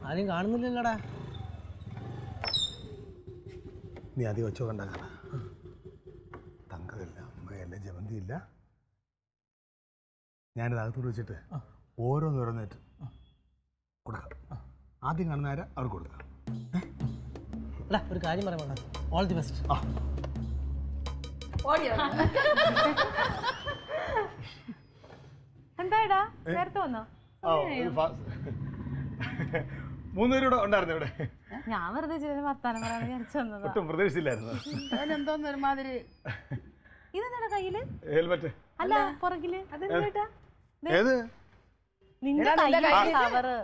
ആരും കാണുന്നില്ലല്ലോടാ. നീ ആദ്യം വെച്ചോ കണ്ടാ തങ്കമില്ല, അമ്മയല്ല, ജമന്തിയില്ല. ഞാനിത് അകത്തോട് വെച്ചിട്ട് ഓരോന്നോരോന്നേറ്റ് കൊടുക്കാം. ആദ്യം കാണുന്ന ആരാ അവർക്ക് കൊടുക്കാം. ഒരു കാര്യം പറയാം, ഓൾ ദി ബെസ്റ്റ്. എന്താടാ നേരത്തെ വന്നോ? 3 പേരൂടെ ഉണ്ടായിരുന്നു ഇവിടെ. ഞാൻ വെറുതെ വർത്താനം പറയാൻ വിചാരിച്ചു വന്നതാ. ഒട്ടും പ്രതീക്ഷിച്ചില്ലായിരുന്നു. എന്തോന്ന് ഒരുമാതിരി. ഇതെന്താ കയ്യില്? ഹെൽമെറ്റ് അല്ല പുറകില് അതെന്താ? ഏത്? നിന്റെ കയ്യില് കവറ്.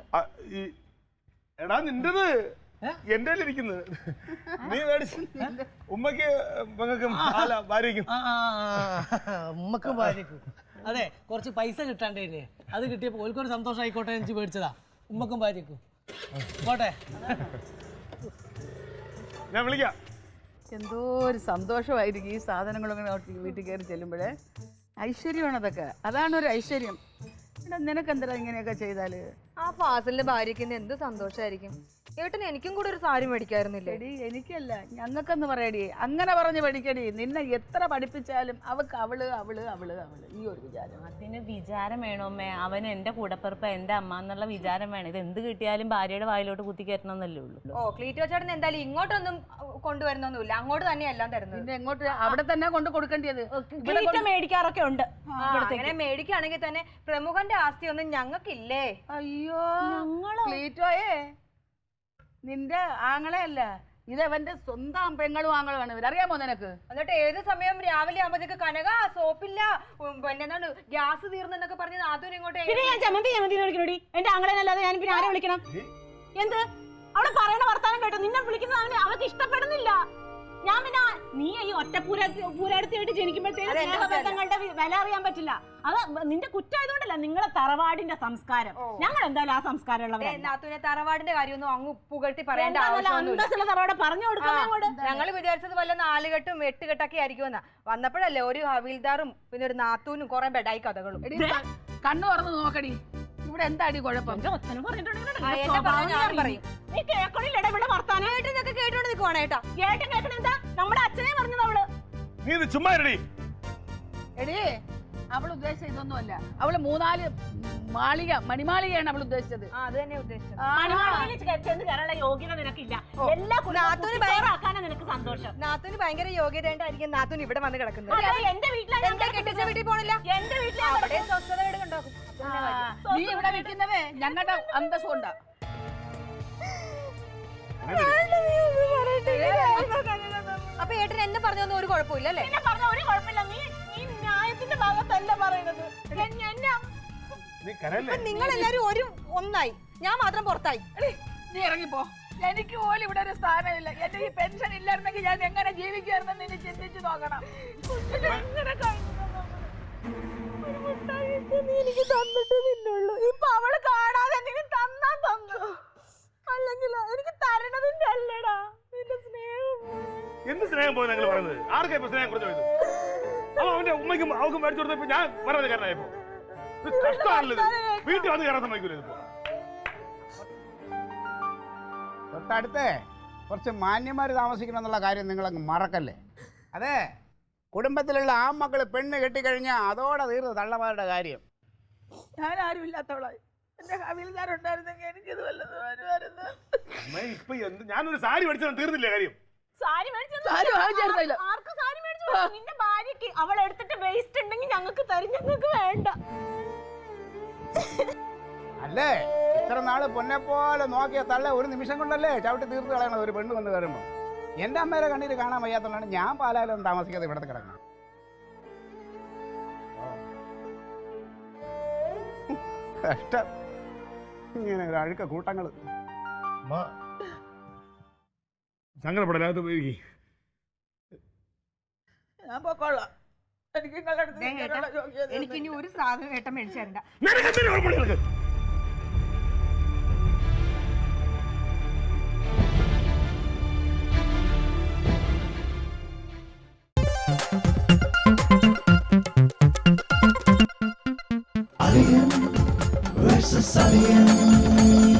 എടാ നിന്റത് എന്റെ ഇരിക്കുന്നത്. നീ മേടിച്ചു ഉമ്മക്ക് ഭാര്യക്കും. ഉമ്മക്കും ഭാര്യക്കും. അതെ, കുറച്ച് പൈസ കിട്ടാണ്ടേ, അത് കിട്ടിയപ്പോ ഓൽക്കൊരു സന്തോഷം ആയിക്കോട്ടെ എനിക്ക് മേടിച്ചതാ. ഉമ്മക്കും ഭാര്യക്കും പോട്ടെ. ഞാൻ വിളിക്കാം. എന്തോ ഒരു സന്തോഷമായിരിക്കും ഈ സാധനങ്ങളൊക്കെ വീട്ടിൽ കയറി ചെല്ലുമ്പോഴേ. ഐശ്വര്യമാണ് അതൊക്കെ, അതാണ് ഒരു ഐശ്വര്യം. എടാ നിനക്കെന്താ ഇങ്ങനെയൊക്കെ ചെയ്താല്? ആ ഫാസിലിന്റെ ഭാര്യയ്ക്ക് എന്ത് സന്തോഷമായിരിക്കും. ഏട്ടന് എനിക്കും കൂടെ ഒരു സാരി മേടിക്കായിരുന്നില്ലേ? എടി എനിക്കല്ല, ഞങ്ങൾക്കെന്ന് പറയടി. അങ്ങനെ പറഞ്ഞ് പഠിക്കടി. നിന്നെ എത്ര പഠിപ്പിച്ചാലും അവക്ക് അവള് അവള് അവള് അവള് ഈ ഒരു വിചാരം. അതിന് വിചാരം വേണോമ്മേ. അവൻ എന്റെ കൂടപ്പിറപ്പ്, എന്റെ അമ്മ എന്നുള്ള വിചാരം വേണം. ഇത് എന്ത് കിട്ടിയാലും ഭാര്യയുടെ വായിലോട്ട് കുത്തി കയറ്റണമെന്നല്ലേ ഉള്ളൂ. ഓ, ക്ലീറ്റോ ചേട്ടൻ എന്തായാലും ഇങ്ങോട്ടൊന്നും കൊണ്ടുവരുന്നൊന്നുമില്ല, അങ്ങോട്ട് തന്നെ എല്ലാം തരുന്നത്. പിന്നെ എങ്ങോട്ട്? അവിടെ തന്നെ കൊണ്ട് കൊടുക്കേണ്ടത്. മേടിക്കാറൊക്കെ ഉണ്ട്. അങ്ങനെ മേടിക്കുകയാണെങ്കിൽ തന്നെ പ്രമുഖന്റെ ആസ്തി ഒന്നും ഞങ്ങൾക്കില്ലേ? അയ്യോ ക്ലീറ്റോയേ, നിന്റെ ആങ്ങളെ അല്ല, ഇതവന്റെ സ്വന്തം പെങ്ങളും ആങ്ങളുമാണ് ഇവർ. അറിയാമോ നിനക്ക്? എന്നിട്ട് ഏത് സമയം രാവിലെ ആകുമ്പോഴത്തേക്ക് കനക സോപ്പില്ല, പിന്നെ ഗ്യാസ് തീർന്നെന്നൊക്കെ പറഞ്ഞ് നാത്തൂൻ ഇങ്ങോട്ട്. എന്റെ ആങ്ങളെന്നല്ലാതെ ഞാൻ പിന്നെ ആരെ വിളിക്കണം? എന്ത് അവളെ പറയണ വർത്താനം കേട്ടോ? നിന്നെ വിളിക്കുന്നത് അവൾക്ക് ഇഷ്ടപ്പെടുന്നില്ല. ഞാൻ പിന്നെ നീ ഈ ഒറ്റപ്പൂരടുത്തായിട്ട് ജനിക്കുമ്പോഴത്തേക്കും വില അറിയാൻ പറ്റില്ല. അത് നിന്റെ കുറ്റായതുകൊണ്ടല്ല, നിങ്ങളെ തറവാടിന്റെ സംസ്കാരം. ഞങ്ങൾ എന്തായാലും ആ സംസ്കാരമുള്ളവരെ. നാത്തൂനെ തറവാടിന്റെ കാര്യമൊന്നും അങ്ങ് പുകഴ്ത്തി പറയേണ്ട ആവശ്യമൊന്നുമില്ല. തറവാട് പറഞ്ഞു കൊടുക്കാം. ഞങ്ങൾ വിചാരിച്ചത് വല്ല 4 കെട്ടും 8 കെട്ടൊക്കെ ആയിരിക്കുമെന്നാ. വന്നപ്പോഴല്ലേ ഒരു ഹവീൽദാറും പിന്നെ ഒരു നാത്തൂനും കുറെ ബെഡായി കഥകളും. കണ്ണു തുറന്ന് നോക്കടി, ഇവിടെ എന്താടി കുഴപ്പം? കേട്ടോണ്ട് നിൽക്കുവാണ് ഏട്ടാ. നമ്മുടെ അച്ഛനെ പറഞ്ഞത് അവള്. എടീ, അവൾ ഉദ്ദേശിച്ച ഇതൊന്നുമല്ല. അവള് 3-4 മാളിക, മണിമാളികയാണ് അവൾ ഉദ്ദേശിച്ചത്. അത് തന്നെ ഉദ്ദേശിച്ചത്. യോഗ്യത നിനക്കില്ല. നാത്തൂന് ഭയങ്കര യോഗ്യത ഉണ്ടായിരിക്കും നാത്തൂന് ഇവിടെ വന്ന് കിടക്കുന്നത്. എന്റെ വീട്ടിൽ കെട്ടിച്ച വീട്ടിൽ പോണില്ല. എന്റെ വീട്ടിൽ അവിടെ സ്വസ്ഥത ഉണ്ടാക്കും. നീ ഇവിടെ നിൽക്കുന്നതേ ഞങ്ങളുടെ അന്തസ് കൊണ്ടാ. അപ്പൊ ഏട്ടൻ എന്നെ പറഞ്ഞൊന്നും ഒരു കുഴപ്പമില്ല അല്ലേ? പറഞ്ഞ ഒരു കുഴപ്പമില്ല. നീ ന്യായത്തിന്റെ ഭാഗത്തല്ല പറയുന്നത്. നിങ്ങൾ എല്ലാരും ഒന്നായി, ഞാൻ മാത്രം പുറത്തായി. നീ ഇറങ്ങിപ്പോ. എനിക്ക് പോലും ഇവിടെ ഒരു സ്ഥാനമില്ല. എന്റെ ഈ പെൻഷൻ ഇല്ലായിരുന്നെങ്കിൽ ഞാൻ എങ്ങനെ ജീവിക്കുമായിരുന്നെന്ന് നീ ചിന്തിച്ചു നോക്കണം. എനിക്ക് തന്നിട്ട് നിന്നുള്ളൂ. ഇപ്പൊ അവള് കാണാതെ നീ തന്നാ തന്നു, അല്ലെങ്കിൽ എനിക്ക് തരണതിന്റെ അല്ലടാ നിന്റെ സ്നേഹം. എന്ത് സ്നേഹം പോയി നിങ്ങൾ പറയുന്നത്? ആർക്കാ ഇപ്പൊ സ്നേഹം കൊടുത്തു പോയത്? അവന്റെ ഉമ്മയ്ക്കും അവൾക്കും മേടിച്ചു കൊടുത്തപ്പോ ഞാൻ പറയാതെ കാരണമായപ്പോ കഷ്ടമാണല്ലോ. വീട്ടിൽ വന്ന് കയറാൻ സമ്മതിക്കൂല. തൊട്ടടുത്ത് കുറച്ച് മാന്യന്മാർ താമസിക്കണം എന്നുള്ള കാര്യം നിങ്ങളങ്ങ് മറക്കല്ലേ. അതെ, കുടുംബത്തിലുള്ള ആൺമക്കൾ പെണ്ണ് കെട്ടിക്കഴിഞ്ഞാൽ അതോടെ തീർന്നു തള്ളമാരുടെ കാര്യം. ഞാൻ ആരും ഇല്ലാത്തവളായി. എന്റെ ഹവീൽദാരുണ്ടായിരുന്നെങ്കിൽ എനിക്കിത് വല്ലതും വരുമായിരുന്നു. ഞാനൊരു സാരി മേടിച്ചാൽ തീർന്നില്ല കാര്യം. നിന്റെ ഭാര്യക്ക് അവൾ എടുത്തിട്ട് വേസ്റ്റ് ഉണ്ടെങ്കിൽ ഞങ്ങൾക്ക് തരും. ഞങ്ങൾക്ക് വേണ്ട. അല്ലേ, ഇത്ര നാള് പൊന്നെപ്പോലെ നോക്കിയ തള്ള ഒരു നിമിഷം കൊണ്ടല്ലേ ചവിട്ടി തീർത്ത് കളയണത് ഒരു പെണ്ണ് വന്ന് കയറുമ്പോൾ. എൻ്റെ അമ്മേരെ കണ്ണീര് കാണാൻ വയ്യാത്തതാണ് ഞാൻ പാലായിലൊന്നും താമസിക്കാതെ ഇവിടത്തെ കിടക്കണം. കഷ്ടം, ഇങ്ങനെ ഒരു അഴുക്ക കൂട്ടങ്ങള്. സങ്കടപ്പെടലാത്ത പോയി. ഞാൻ പോക്കോളാം. എനിക്കിനി ഒരു സാധനം ഏട്ടൻ മേടിച്ചു തരണ്ട. Alien versus Alien.